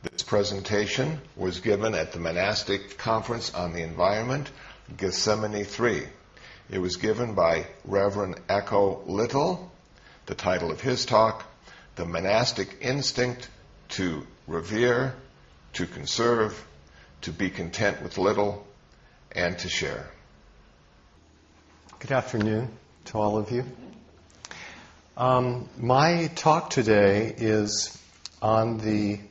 This presentation was given at the Monastic Conference on the Environment, Gethsemani 3. It was given by Reverend Echo Little. The title of his talk, The Monastic Instinct to Revere, to Conserve, to be content with little, and to share. Good afternoon to all of you. My talk today is on the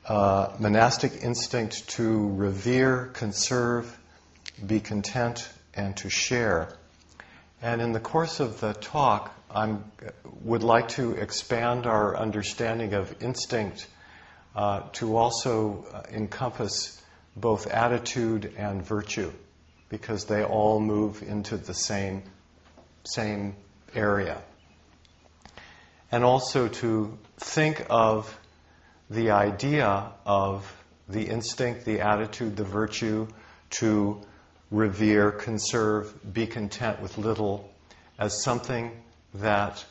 monastic instinct to revere, conserve, be content, and to share. And in the course of the talk, I would like to expand our understanding of instinct to also encompass both attitude and virtue, because they all move into the same area. And also to think of the idea of the instinct, the attitude, the virtue to revere, conserve, be content with little as something that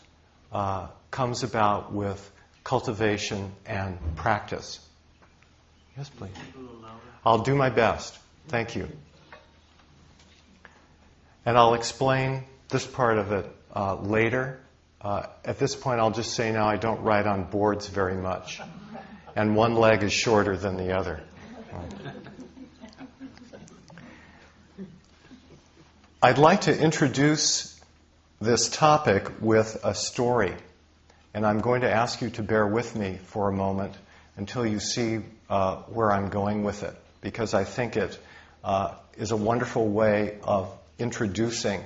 comes about with cultivation and practice. Yes, please. I'll do my best. Thank you. And I'll explain this part of it later. At this point, I'll just say now I don't write on boards very much. And one leg is shorter than the other. I'd like to introduce this topic with a story. And I'm going to ask you to bear with me for a moment until you see where I'm going with it, because I think it is a wonderful way of introducing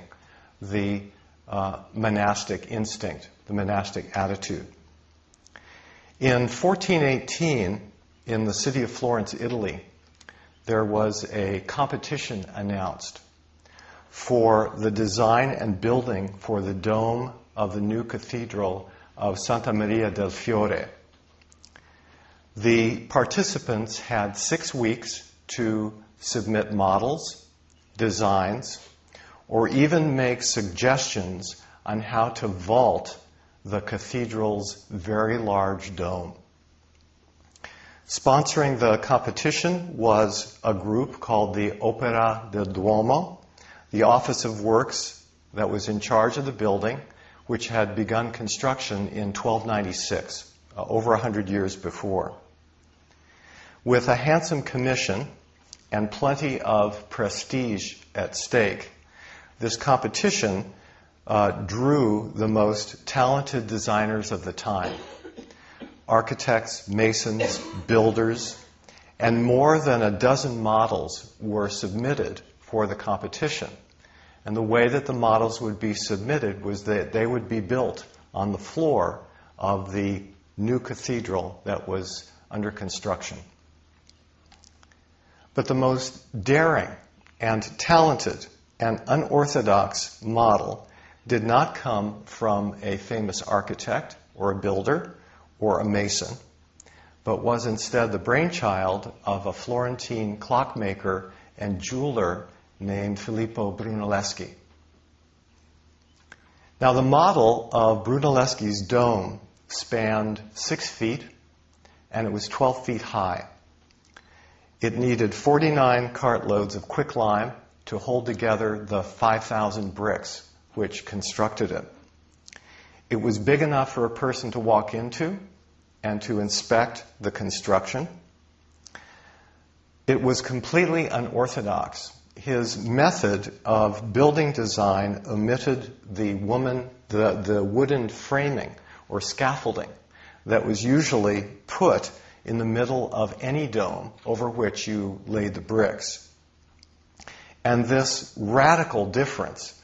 the monastic instinct, the monastic attitude. In 1418, in the city of Florence, Italy, there was a competition announced for the design and building for the dome of the new cathedral of Santa Maria del Fiore. The participants had 6 weeks to submit models, designs, or even make suggestions on how to vault the cathedral's very large dome. Sponsoring the competition was a group called the Opera del Duomo, the Office of Works that was in charge of the building, which had begun construction in 1296, over 100 years before. With a handsome commission and plenty of prestige at stake, this competition drew the most talented designers of the time. Architects, masons, builders, and more than a dozen models were submitted for the competition. And the way that the models would be submitted was that they would be built on the floor of the new cathedral that was under construction. But the most daring and talented and unorthodox model did not come from a famous architect or a builder or a mason, but was instead the brainchild of a Florentine clockmaker and jeweler named Filippo Brunelleschi. Now, the model of Brunelleschi's dome spanned 6 feet, and it was 12 feet high. It needed 49 cartloads of quicklime to hold together the 5,000 bricks which constructed it. It was big enough for a person to walk into and to inspect the construction. It was completely unorthodox. His method of building design omitted the wooden framing or scaffolding that was usually put in the middle of any dome over which you laid the bricks. And this radical difference,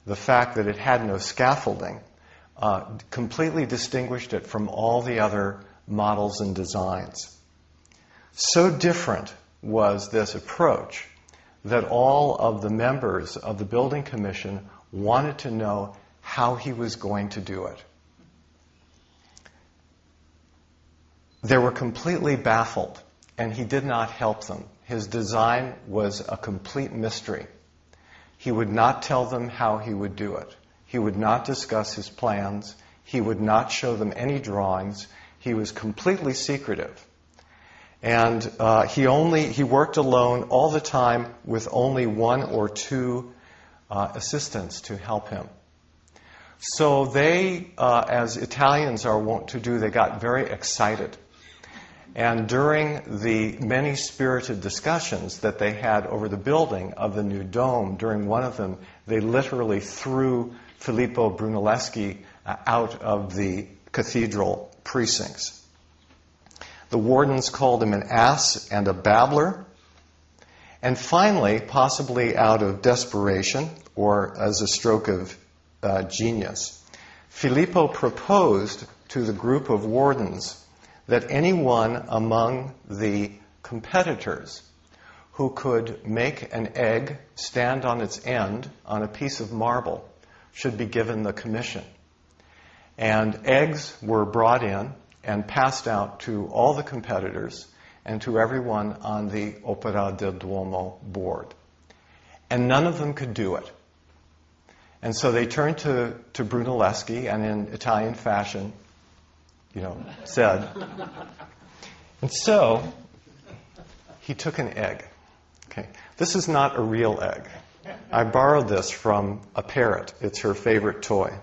the fact that it had no scaffolding, completely distinguished it from all the other models and designs. So different was this approach that all of the members of the building commission wanted to know how he was going to do it. They were completely baffled, and he did not help them. His design was a complete mystery. He would not tell them how he would do it. He would not discuss his plans. He would not show them any drawings. He was completely secretive. And he worked alone all the time with only one or two assistants to help him. So they, as Italians are wont to do, they got very excited. And during the many spirited discussions that they had over the building of the new dome, during one of them, they literally threw Filippo Brunelleschi out of the cathedral precincts. The wardens called him an ass and a babbler. And finally, possibly out of desperation or as a stroke of genius, Filippo proposed to the group of wardens that anyone among the competitors who could make an egg stand on its end on a piece of marble should be given the commission. And eggs were brought in and passed out to all the competitors and to everyone on the Opera del Duomo board. And none of them could do it. And so they turned to Brunelleschi and in Italian fashion, said. And so he took an egg. Okay, this is not a real egg. I borrowed this from a parrot. It's her favorite toy.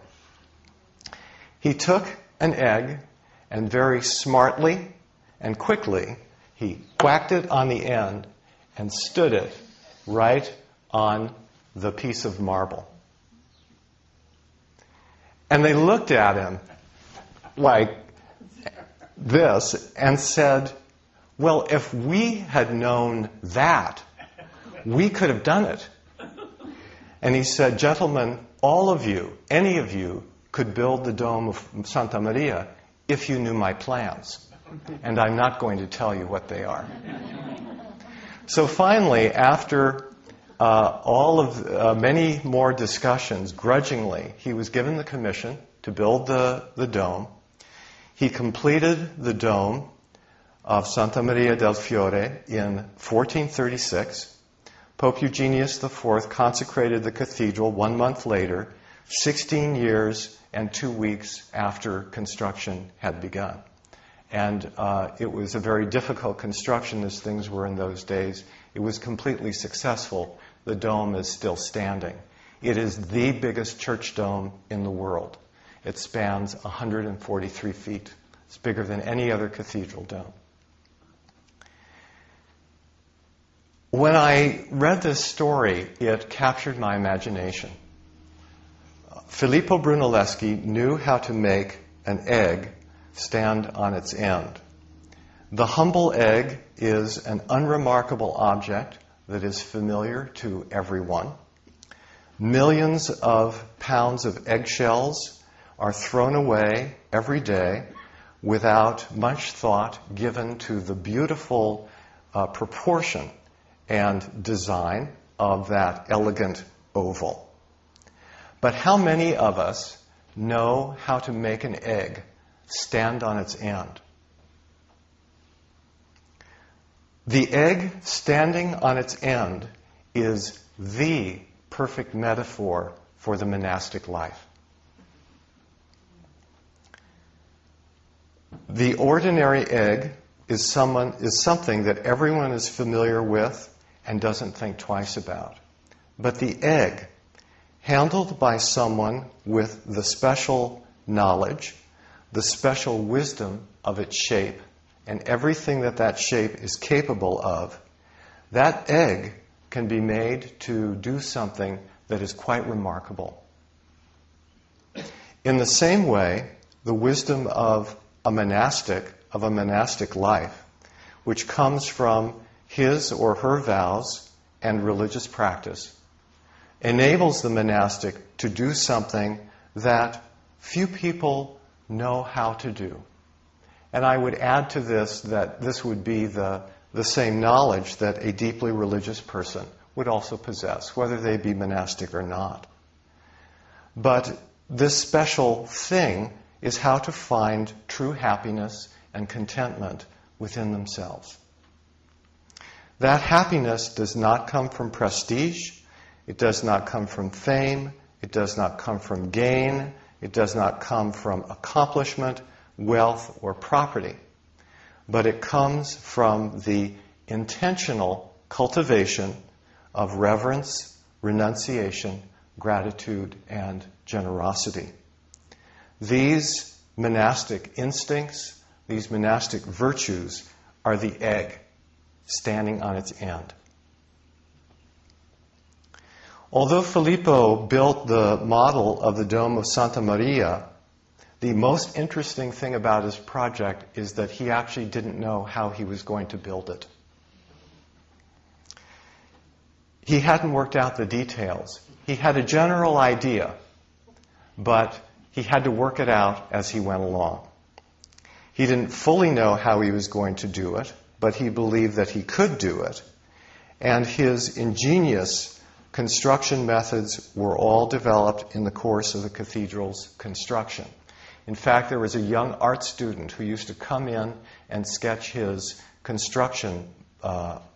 He took an egg and very smartly and quickly he whacked it on the end and stood it right on the piece of marble. And they looked at him like this and said, well, if we had known that, we could have done it. And he said, gentlemen, all of you, any of you, could build the dome of Santa Maria if you knew my plans. And I'm not going to tell you what they are. So finally, after all of many more discussions, grudgingly, he was given the commission to build the dome. He completed the dome of Santa Maria del Fiore in 1436. Pope Eugenius IV consecrated the cathedral 1 month later, 16 years and 2 weeks after construction had begun. And it was a very difficult construction as things were in those days. It was completely successful. The dome is still standing. It is the biggest church dome in the world. It spans 143 feet. It's bigger than any other cathedral dome. When I read this story, it captured my imagination. Filippo Brunelleschi knew how to make an egg stand on its end. The humble egg is an unremarkable object that is familiar to everyone. Millions of pounds of eggshells are thrown away every day without much thought given to the beautiful proportion and design of that elegant oval. But how many of us know how to make an egg stand on its end? The egg standing on its end is the perfect metaphor for the monastic life. The ordinary egg is something that everyone is familiar with and doesn't think twice about. But the egg, handled by someone with the special knowledge, the special wisdom of its shape, and everything that shape is capable of, that egg can be made to do something that is quite remarkable. In the same way, the wisdom of a monastic life, which comes from his or her vows and religious practice, enables the monastic to do something that few people know how to do. And I would add to this that this would be the same knowledge that a deeply religious person would also possess, whether they be monastic or not. But this special thing is how to find true happiness and contentment within themselves. That happiness does not come from prestige. It does not come from fame. It does not come from gain. It does not come from accomplishment, wealth, or property. but it comes from the intentional cultivation of reverence, renunciation, gratitude, and generosity. These monastic instincts, these monastic virtues, are the egg standing on its end. Although Filippo built the model of the Dome of Santa Maria, the most interesting thing about his project is that he actually didn't know how he was going to build it. He hadn't worked out the details. He had a general idea, but he had to work it out as he went along. He didn't fully know how he was going to do it, but he believed that he could do it. And his ingenious construction methods were all developed in the course of the cathedral's construction. In fact, there was a young art student who used to come in and sketch his construction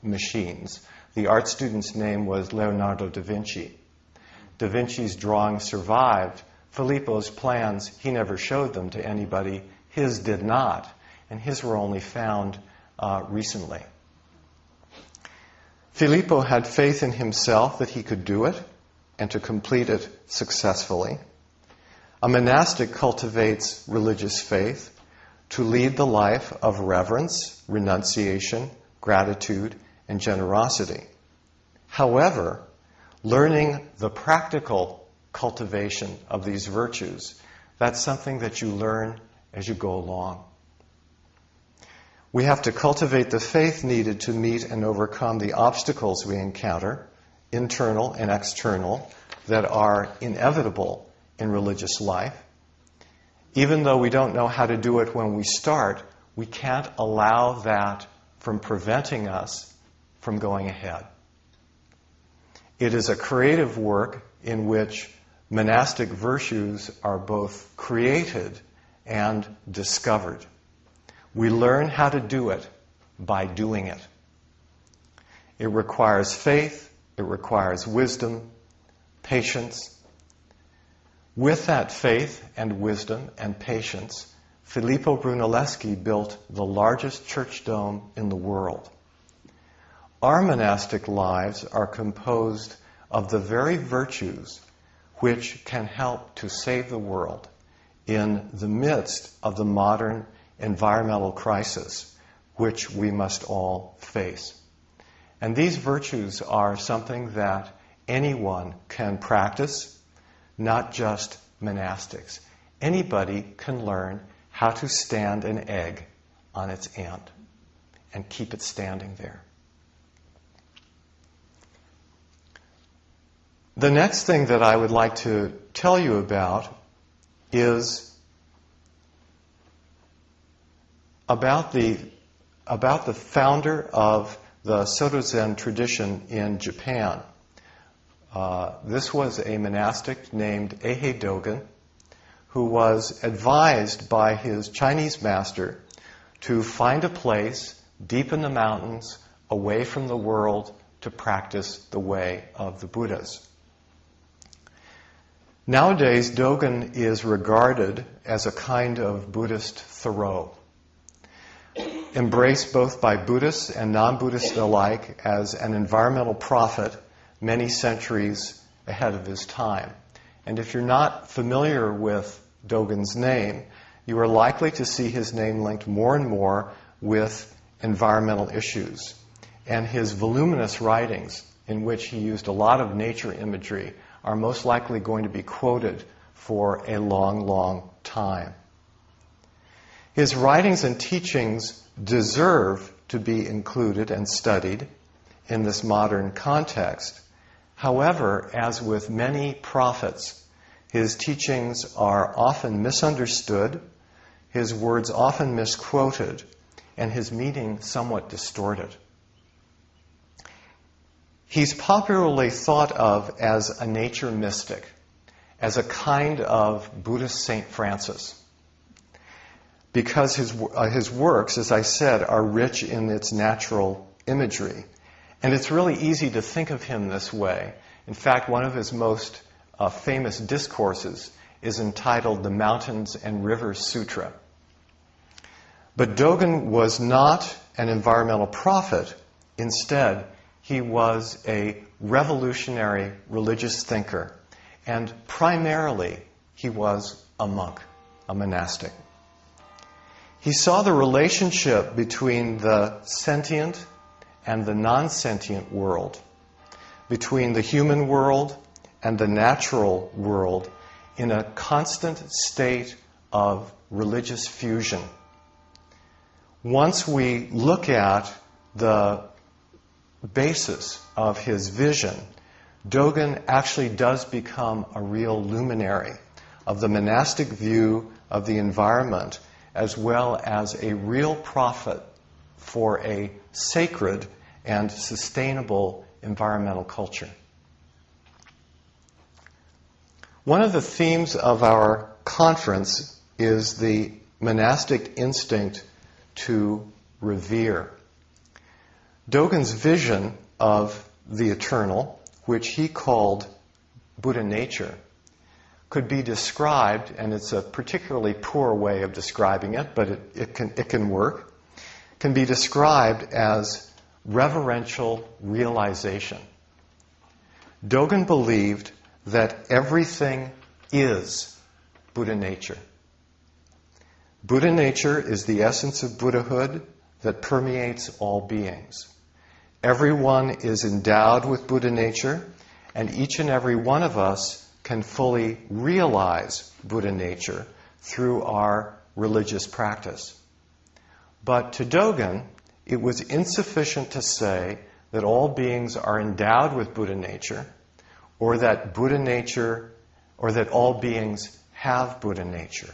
machines. The art student's name was Leonardo da Vinci. Da Vinci's drawings survived. Filippo's plans, he never showed them to anybody. His did not, and his were only found recently. Filippo had faith in himself that he could do it and to complete it successfully. A monastic cultivates religious faith to lead the life of reverence, renunciation, gratitude, and generosity. However, learning the practical cultivation of these virtues, that's something that you learn as you go along. We have to cultivate the faith needed to meet and overcome the obstacles we encounter, internal and external, that are inevitable in religious life. Even though we don't know how to do it when we start, we can't allow that from preventing us from going ahead. It is a creative work in which monastic virtues are both created and discovered. We learn how to do it by doing it. It requires faith, it requires wisdom, patience. With that faith and wisdom and patience, Filippo Brunelleschi built the largest church dome in the world. Our monastic lives are composed of the very virtues which can help to save the world in the midst of the modern environmental crisis which we must all face. And these virtues are something that anyone can practice, not just monastics. Anybody can learn how to stand an egg on its end and keep it standing there. The next thing that I would like to tell you about is about the founder of the Soto Zen tradition in Japan. This was a monastic named Eihei Dogen, who was advised by his Chinese master to find a place deep in the mountains, away from the world, to practice the way of the Buddhas. Nowadays, Dogen is regarded as a kind of Buddhist Thoreau, embraced both by Buddhists and non-Buddhists alike as an environmental prophet many centuries ahead of his time. And if you're not familiar with Dogen's name, you are likely to see his name linked more and more with environmental issues. And his voluminous writings, in which he used a lot of nature imagery, are most likely going to be quoted for a long, long time. His writings and teachings deserve to be included and studied in this modern context. However, as with many prophets, his teachings are often misunderstood, his words often misquoted, and his meaning somewhat distorted. He's popularly thought of as a nature mystic, as a kind of Buddhist Saint Francis, because his works, as I said, are rich in its natural imagery. And it's really easy to think of him this way. In fact, one of his most famous discourses is entitled The Mountains and Rivers Sutra. But Dogen was not an environmental prophet. Instead, he was a revolutionary religious thinker. And primarily, he was a monk, a monastic. He saw the relationship between the sentient and the non-sentient world, between the human world and the natural world, in a constant state of religious fusion. Once we look at the basis of his vision, Dogen actually does become a real luminary of the monastic view of the environment, as well as a real prophet for a sacred and sustainable environmental culture. One of the themes of our conference is the monastic instinct to revere. Dogen's vision of the eternal, which he called Buddha nature, could be described, and it's a particularly poor way of describing it, but it can work, can be described as reverential realization. Dogen believed that everything is Buddha nature. Buddha nature is the essence of Buddhahood that permeates all beings. Everyone is endowed with Buddha nature, and each and every one of us can fully realize Buddha nature through our religious practice. But to Dogen, it was insufficient to say that all beings are endowed with Buddha nature, or that Buddha nature, or that all beings have Buddha nature.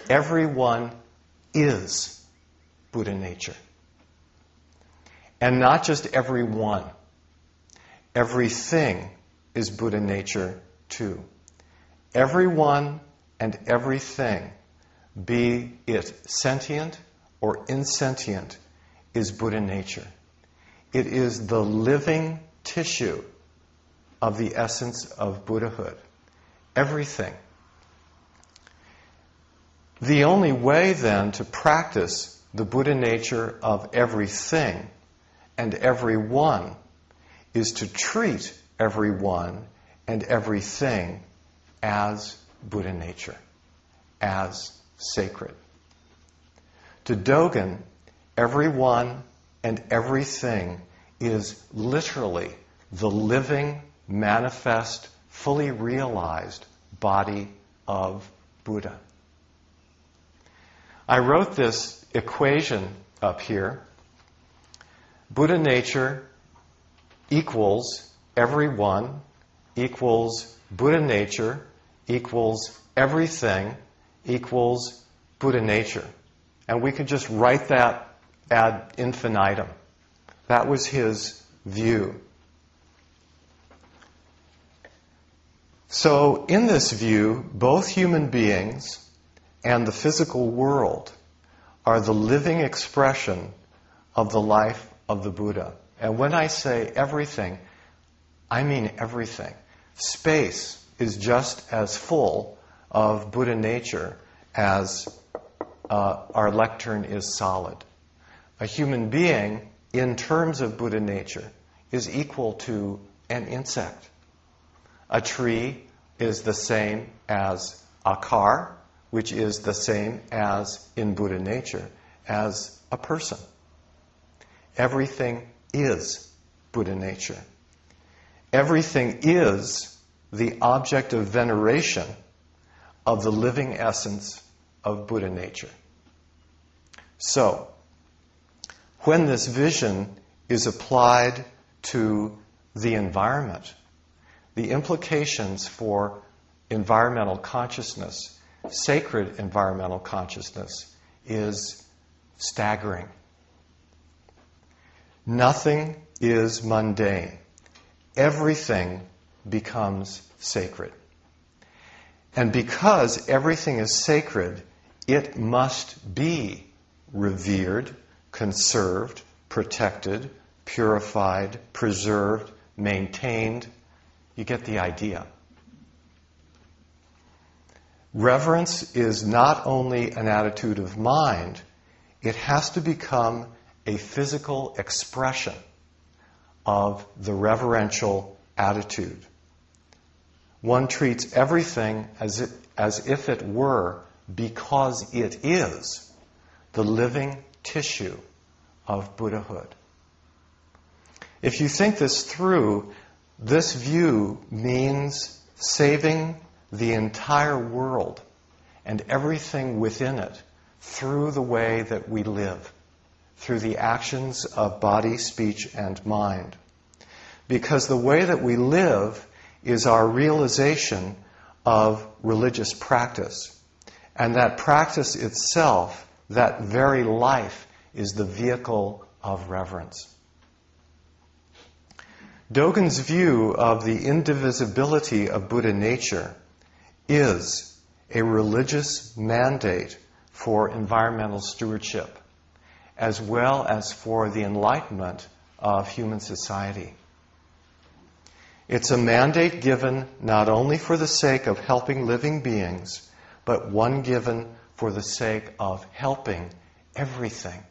Everyone is Buddha nature. And not just everyone. Everything is Buddha nature too. Everyone and everything, be it sentient or insentient, is Buddha nature. It is the living tissue of the essence of Buddhahood. Everything. The only way then to practice the Buddha nature of everything and everyone is to treat everyone and everything as Buddha nature, as sacred. To Dogen, everyone and everything is literally the living, manifest, fully realized body of Buddha. I wrote this equation up here. Buddha nature equals everyone equals Buddha nature equals everything equals Buddha nature. And we could just write that ad infinitum. That was his view. So in this view, both human beings and the physical world are the living expression of the life of the Buddha. And when I say everything, I mean everything. Space is just as full of Buddha nature as our lectern is solid. A human being, in terms of Buddha nature, is equal to an insect. A tree is the same as a car, which is the same as, in Buddha nature, as a person. Everything is Buddha nature. Everything is the object of veneration of the living essence of Buddha nature. So, when this vision is applied to the environment, the implications for environmental consciousness, sacred environmental consciousness, is staggering. Nothing is mundane. Everything becomes sacred. And because everything is sacred, it must be revered, conserved, protected, purified, preserved, maintained. You get the idea. Reverence is not only an attitude of mind, it has to become a physical expression of the reverential attitude. One treats everything as if it were, because it is, the living tissue of Buddhahood. If you think this through, this view means saving the entire world and everything within it through the way that we live, through the actions of body, speech, and mind. Because the way that we live is our realization of religious practice. And that practice itself, that very life, is the vehicle of reverence. Dogen's view of the indivisibility of Buddha nature is a religious mandate for environmental stewardship, as well as for the enlightenment of human society. It's a mandate given not only for the sake of helping living beings, but one given for the sake of helping everything.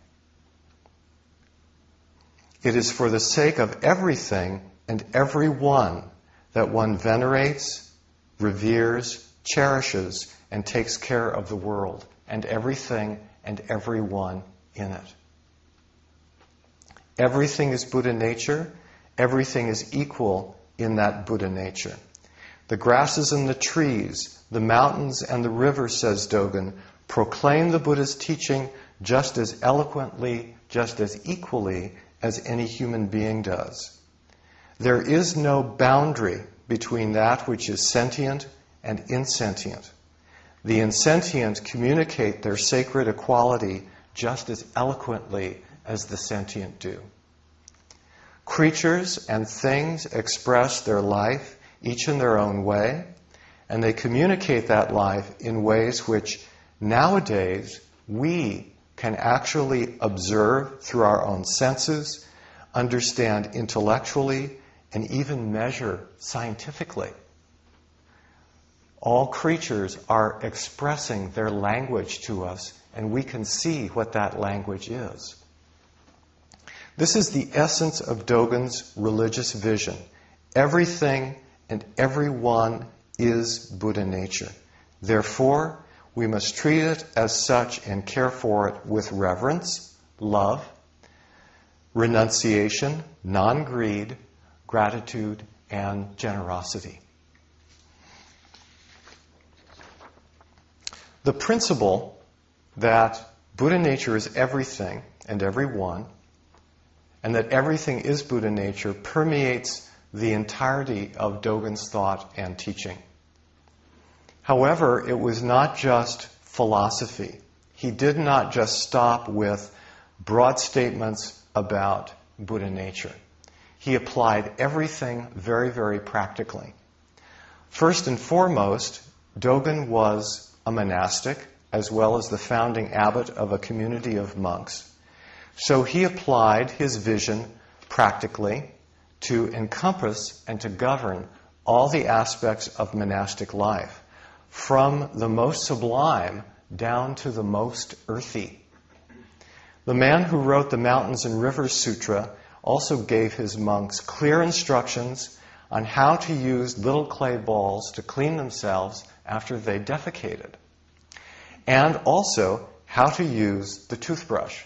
It is for the sake of everything and everyone that one venerates, reveres, cherishes, and takes care of the world, and everything and everyone in it. Everything is Buddha nature. Everything is equal in that Buddha nature. The grasses and the trees, the mountains and the rivers, says Dogen, proclaim the Buddha's teaching just as eloquently, just as equally as any human being does. There is no boundary between that which is sentient and insentient. The insentient communicate their sacred equality just as eloquently as the sentient do. Creatures and things express their life, each in their own way, and they communicate that life in ways which nowadays we can actually observe through our own senses, understand intellectually, and even measure scientifically. All creatures are expressing their language to us, and we can see what that language is. This is the essence of Dogen's religious vision. Everything and everyone is Buddha nature. Therefore, we must treat it as such and care for it with reverence, love, renunciation, non-greed, gratitude, and generosity. The principle that Buddha nature is everything and everyone, and that everything is Buddha nature, permeates the entirety of Dogen's thought and teaching. However, it was not just philosophy. He did not just stop with broad statements about Buddha nature. He applied everything very, very practically. First and foremost, Dogen was a monastic, as well as the founding abbot of a community of monks. So he applied his vision practically to encompass and to govern all the aspects of monastic life, from the most sublime down to the most earthy. The man who wrote the Mountains and Rivers Sutra also gave his monks clear instructions on how to use little clay balls to clean themselves after they defecated, and also how to use the toothbrush,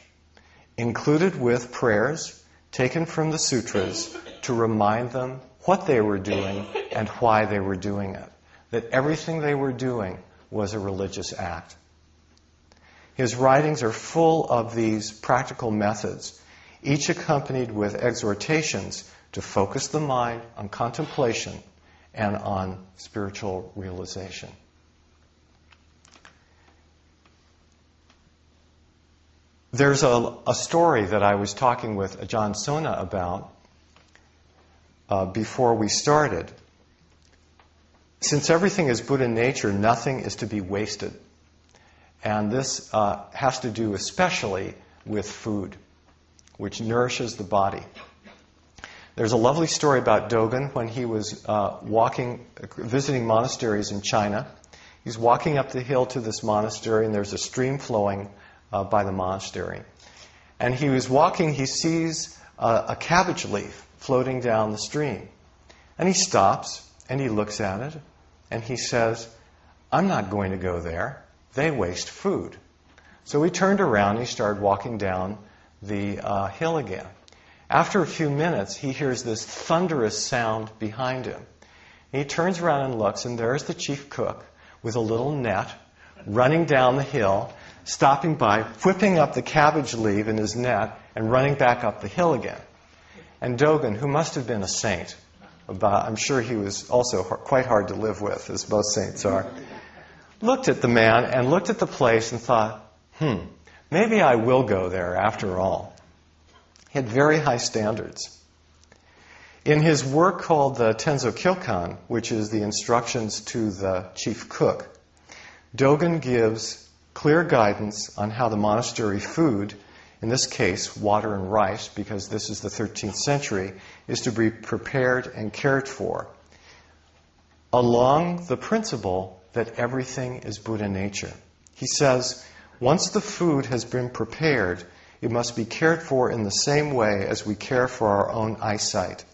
included with prayers taken from the sutras to remind them what they were doing and why they were doing it, that everything they were doing was a religious act. His writings are full of these practical methods, each accompanied with exhortations to focus the mind on contemplation and on spiritual realization. There's a story that I was talking with Ajahn Sona about before we started. Since everything is Buddha nature, nothing is to be wasted. And this has to do especially with food, which nourishes the body. There's a lovely story about Dogen when he was visiting monasteries in China. He's walking up the hill to this monastery, and there's a stream flowing by the monastery. And he was walking, he sees a cabbage leaf floating down the stream. And he stops and he looks at it and he says, I'm not going to go there. They waste food. So he turned around and he started walking down the hill again. After a few minutes, he hears this thunderous sound behind him. And he turns around and looks, and there's the chief cook with a little net running down the hill, stopping by, whipping up the cabbage leaf in his net, and running back up the hill again. And Dogen, who must have been a saint, I'm sure he was also quite hard to live with, as most saints are, looked at the man and looked at the place and thought, maybe I will go there after all. He had very high standards. In his work called the Tenzo Kyokan, which is the instructions to the chief cook, Dogen gives clear guidance on how the monastery food, in this case water and rice, because this is the 13th century, is to be prepared and cared for, along the principle that everything is Buddha nature. He says, once the food has been prepared, it must be cared for in the same way as we care for our own eyesight.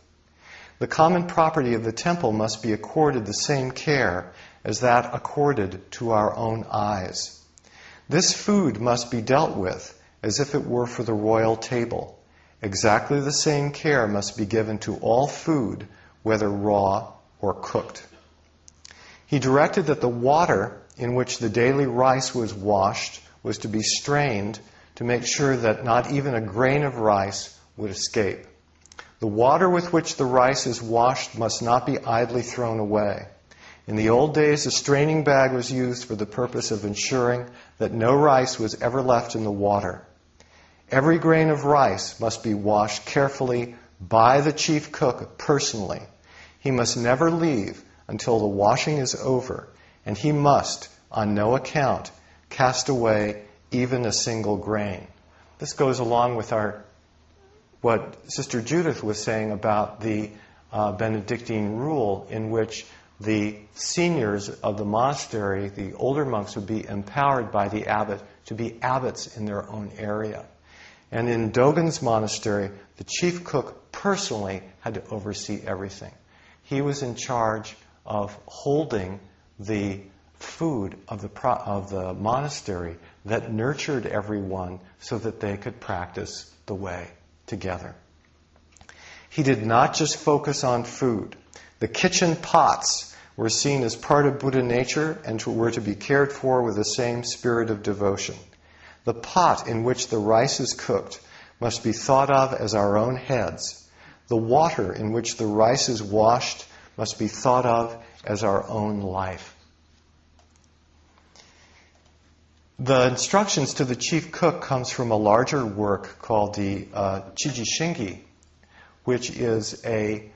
The common property of the temple must be accorded the same care as that accorded to our own eyes. This food must be dealt with as if it were for the royal table. Exactly the same care must be given to all food, whether raw or cooked. He directed that the water in which the daily rice was washed was to be strained to make sure that not even a grain of rice would escape. The water with which the rice is washed must not be idly thrown away. In the old days, a straining bag was used for the purpose of ensuring that no rice was ever left in the water. Every grain of rice must be washed carefully by the chief cook personally. He must never leave until the washing is over, and he must, on no account, cast away even a single grain. This goes along with what Sister Judith was saying about the Benedictine rule, in which the seniors of the monastery, the older monks, would be empowered by the abbot to be abbots in their own area. And in Dogen's monastery, the chief cook personally had to oversee everything. He was in charge of holding the food of the monastery that nurtured everyone so that they could practice the way together. He did not just focus on food. The kitchen pots were seen as part of Buddha nature and were to be cared for with the same spirit of devotion. The pot in which the rice is cooked must be thought of as our own heads. The water in which the rice is washed must be thought of as our own life. The instructions to the chief cook comes from a larger work called the Chiji Shingi, which is an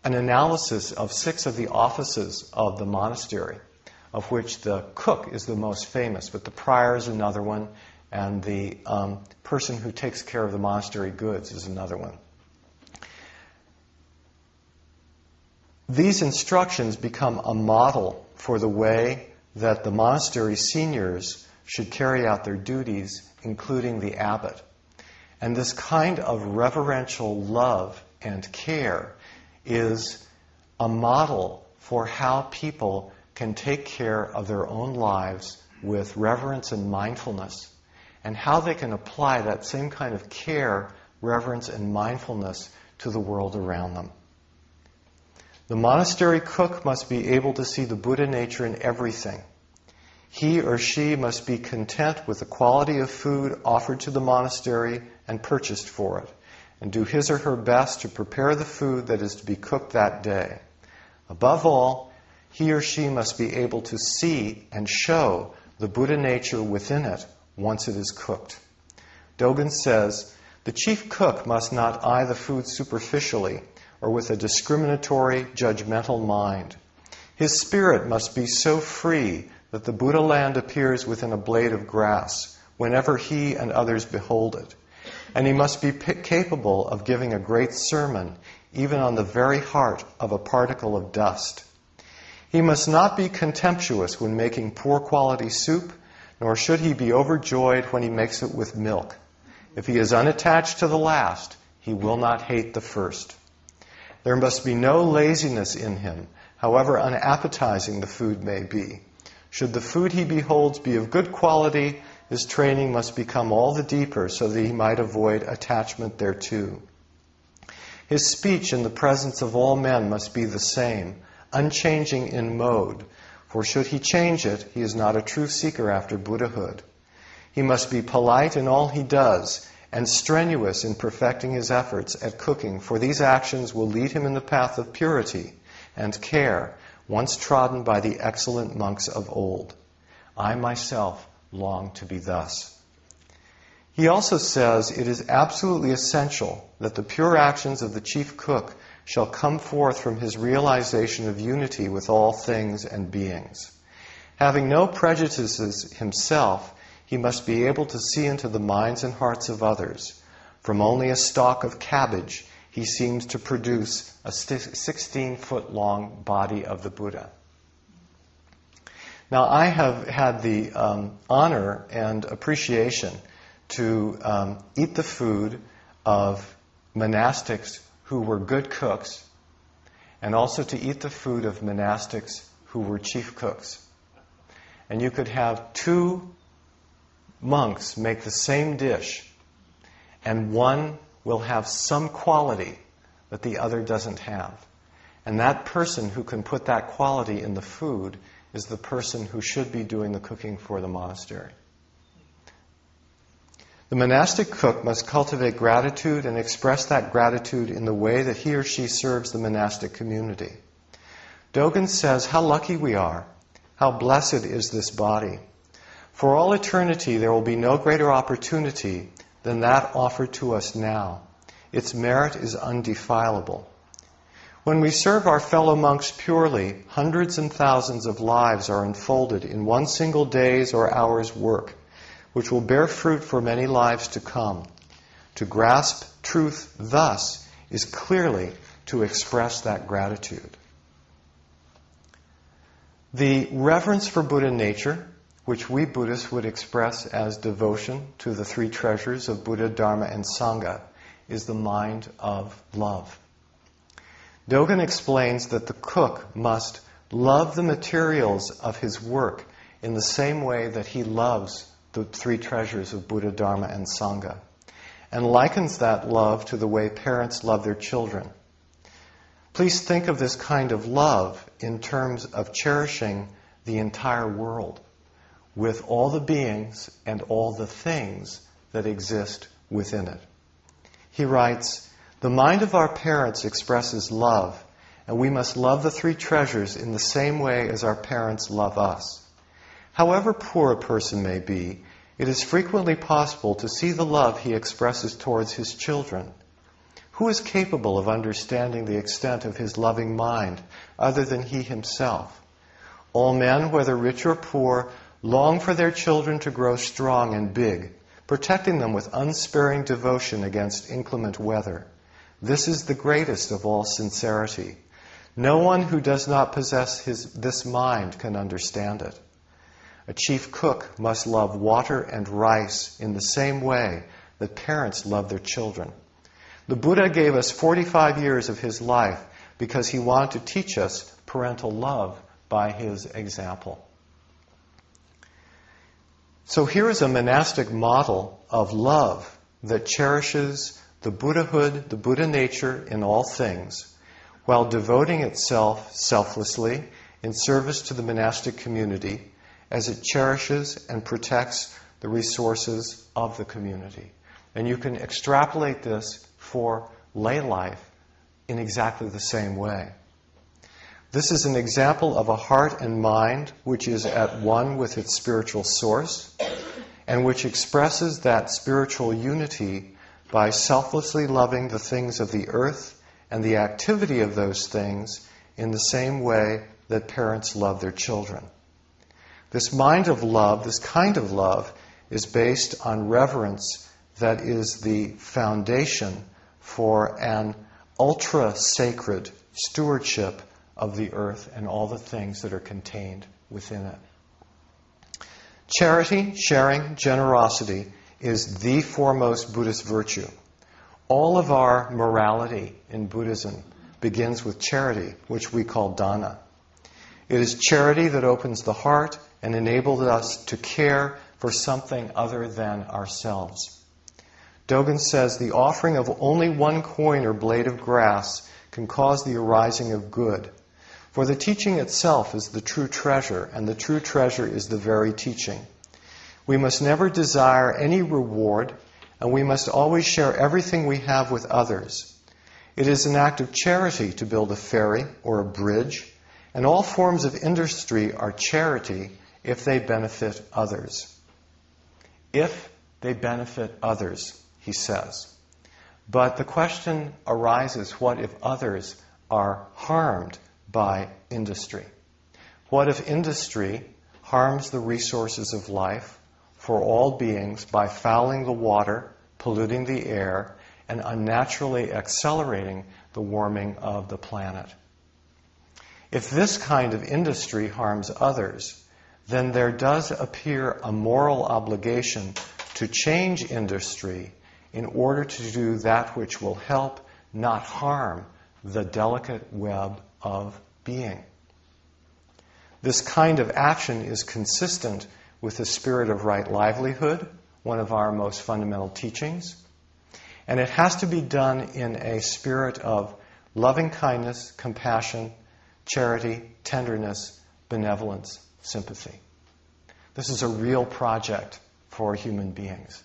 analysis of 6 of the offices of the monastery, of which the cook is the most famous, but the prior is another one, and the person who takes care of the monastery goods is another one. These instructions become a model for the way that the monastery seniors should carry out their duties, including the abbot. And this kind of reverential love and care is a model for how people can take care of their own lives with reverence and mindfulness, and how they can apply that same kind of care, reverence, and mindfulness to the world around them. The monastery cook must be able to see the Buddha nature in everything. He or she must be content with the quality of food offered to the monastery and purchased for it, and do his or her best to prepare the food that is to be cooked that day. Above all, he or she must be able to see and show the Buddha nature within it once it is cooked. Dogen says, the chief cook must not eye the food superficially or with a discriminatory, judgmental mind. His spirit must be so free that the Buddha land appears within a blade of grass whenever he and others behold it. And he must be capable of giving a great sermon even on the very heart of a particle of dust. He must not be contemptuous when making poor quality soup, nor should he be overjoyed when he makes it with milk. If he is unattached to the last, he will not hate the first. There must be no laziness in him, however unappetizing the food may be. Should the food he beholds be of good quality, his training must become all the deeper so that he might avoid attachment thereto. His speech in the presence of all men must be the same, unchanging in mode, for should he change it, he is not a true seeker after Buddhahood. He must be polite in all he does, and strenuous in perfecting his efforts at cooking, for these actions will lead him in the path of purity and care, once trodden by the excellent monks of old. I myself long to be thus. He also says it is absolutely essential that the pure actions of the chief cook shall come forth from his realization of unity with all things and beings. Having no prejudices himself, he must be able to see into the minds and hearts of others. From only a stalk of cabbage, he seems to produce a 16-foot-long body of the Buddha. Now, I have had the honor and appreciation to eat the food of monastics who were good cooks, and also to eat the food of monastics who were chief cooks. And you could have two monks make the same dish, and one will have some quality that the other doesn't have. And that person who can put that quality in the food is the person who should be doing the cooking for the monastery. The monastic cook must cultivate gratitude and express that gratitude in the way that he or she serves the monastic community. Dogen says, how lucky we are, how blessed is this body. For all eternity there will be no greater opportunity than that offered to us now. Its merit is undefilable. When we serve our fellow monks purely, hundreds and thousands of lives are unfolded in one single day's or hour's work, which will bear fruit for many lives to come. To grasp truth thus is clearly to express that gratitude. The reverence for Buddha nature, which we Buddhists would express as devotion to the three treasures of Buddha, Dharma, and Sangha, is the mind of love. Dogen explains that the cook must love the materials of his work in the same way that he loves the three treasures of Buddha, Dharma, and Sangha, and likens that love to the way parents love their children. Please think of this kind of love in terms of cherishing the entire world, with all the beings and all the things that exist within it. He writes, the mind of our parents expresses love, and we must love the three treasures in the same way as our parents love us. However poor a person may be, it is frequently possible to see the love he expresses towards his children. Who is capable of understanding the extent of his loving mind other than he himself? All men, whether rich or poor, long for their children to grow strong and big, protecting them with unsparing devotion against inclement weather. This is the greatest of all sincerity. No one who does not possess this mind can understand it. A chief cook must love water and rice in the same way that parents love their children. The Buddha gave us 45 years of his life because he wanted to teach us parental love by his example. So here is a monastic model of love that cherishes the Buddhahood, the Buddha nature in all things, while devoting itself selflessly in service to the monastic community as it cherishes and protects the resources of the community. And you can extrapolate this for lay life in exactly the same way. This is an example of a heart and mind which is at one with its spiritual source and which expresses that spiritual unity by selflessly loving the things of the earth and the activity of those things in the same way that parents love their children. This mind of love, this kind of love, is based on reverence that is the foundation for an ultra-sacred stewardship of the earth and all the things that are contained within it. Charity, sharing, generosity is the foremost Buddhist virtue. All of our morality in Buddhism begins with charity, which we call dana. It is charity that opens the heart and enables us to care for something other than ourselves. Dogen says the offering of only one coin or blade of grass can cause the arising of good. For the teaching itself is the true treasure, and the true treasure is the very teaching. We must never desire any reward, and we must always share everything we have with others. It is an act of charity to build a ferry or a bridge, and all forms of industry are charity if they benefit others. If they benefit others, he says. But the question arises, what if others are harmed by industry? What if industry harms the resources of life for all beings by fouling the water, polluting the air, and unnaturally accelerating the warming of the planet? If this kind of industry harms others, then there does appear a moral obligation to change industry in order to do that which will help, not harm, the delicate web of being. This kind of action is consistent with the spirit of right livelihood, one of our most fundamental teachings, and it has to be done in a spirit of loving kindness, compassion, charity, tenderness, benevolence, sympathy. This is a real project for human beings.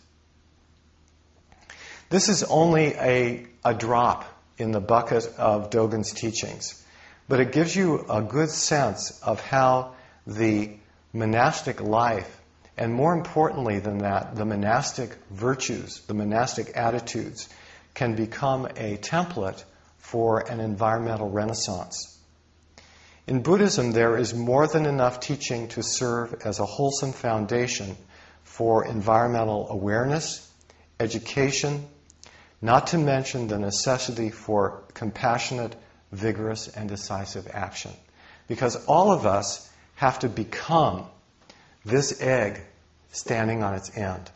This is only a drop in the bucket of Dogen's teachings, but it gives you a good sense of how the monastic life, and more importantly than that, the monastic virtues, the monastic attitudes, can become a template for an environmental renaissance. In Buddhism, there is more than enough teaching to serve as a wholesome foundation for environmental awareness, education, not to mention the necessity for compassionate, vigorous, and decisive action. Because all of us have to become this egg standing on its end.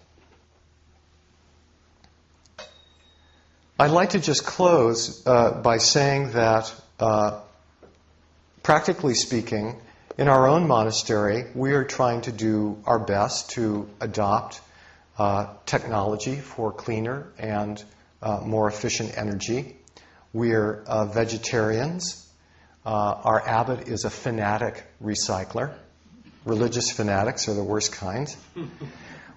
I'd like to just close by saying that, practically speaking, in our own monastery, we are trying to do our best to adopt technology for cleaner and more efficient energy. We're vegetarians. Our abbot is a fanatic recycler. Religious fanatics are the worst kind.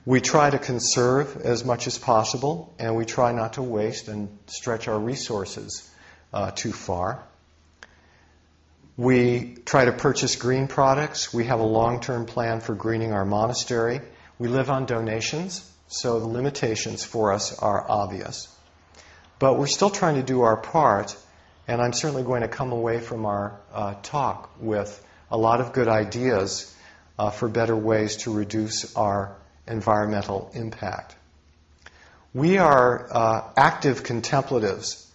We try to conserve as much as possible, and we try not to waste and stretch our resources too far. We try to purchase green products. We have a long-term plan for greening our monastery. We live on donations, so the limitations for us are obvious. But we're still trying to do our part, and I'm certainly going to come away from our talk with a lot of good ideas for better ways to reduce our environmental impact. We are active contemplatives,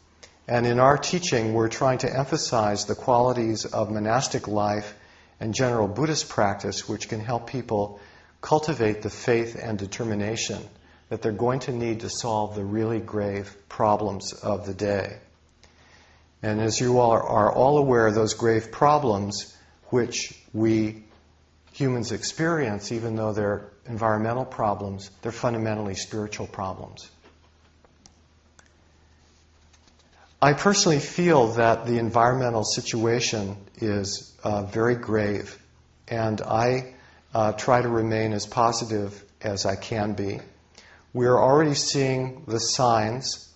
and in our teaching we're trying to emphasize the qualities of monastic life and general Buddhist practice which can help people cultivate the faith and determination that they're going to need to solve the really grave problems of the day. And as you all are all aware, those grave problems which we humans experience, even though they're environmental problems, they're fundamentally spiritual problems. I personally feel that the environmental situation is very grave, and I try to remain as positive as I can be. We are already seeing the signs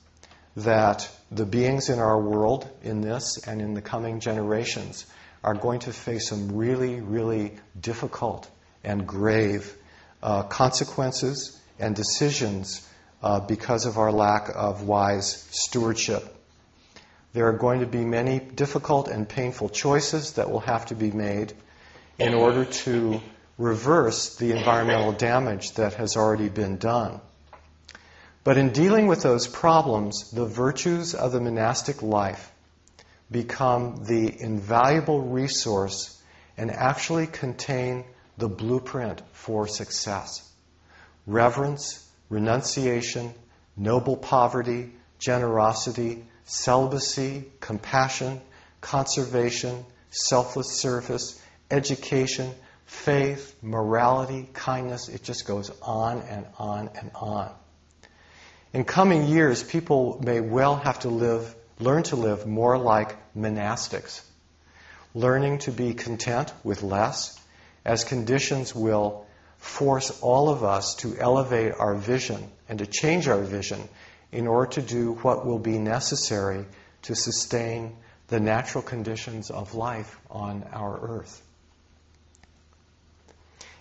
that the beings in our world, in this and in the coming generations, are going to face some really, really difficult and grave consequences and decisions because of our lack of wise stewardship. There are going to be many difficult and painful choices that will have to be made in order to reverse the environmental damage that has already been done. But in dealing with those problems, the virtues of the monastic life become the invaluable resource and actually contain the blueprint for success. Reverence, renunciation, noble poverty, generosity, celibacy, compassion, conservation, selfless service, education, faith, morality, kindness. It just goes on and on and on. In coming years, people may well have to learn to live more like monastics, learning to be content with less, as conditions will force all of us to elevate our vision and to change our vision in order to do what will be necessary to sustain the natural conditions of life on our earth.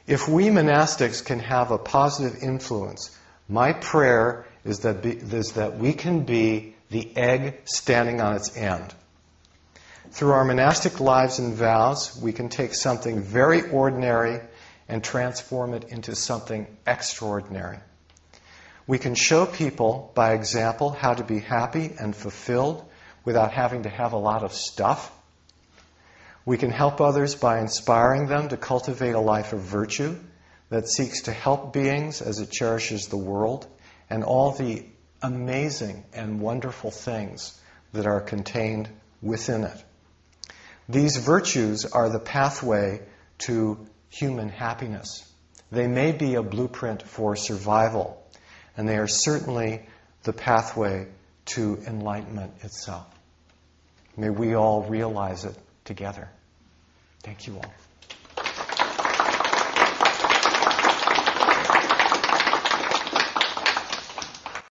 If we monastics can have a positive influence, my prayer is that we can be the egg standing on its end. Through our monastic lives and vows, we can take something very ordinary and transform it into something extraordinary. We can show people by example how to be happy and fulfilled without having to have a lot of stuff. We can help others by inspiring them to cultivate a life of virtue that seeks to help beings as it cherishes the world and all the amazing and wonderful things that are contained within it. These virtues are the pathway to human happiness. They may be a blueprint for survival, and they are certainly the pathway to enlightenment itself. May we all realize it together. Thank you all.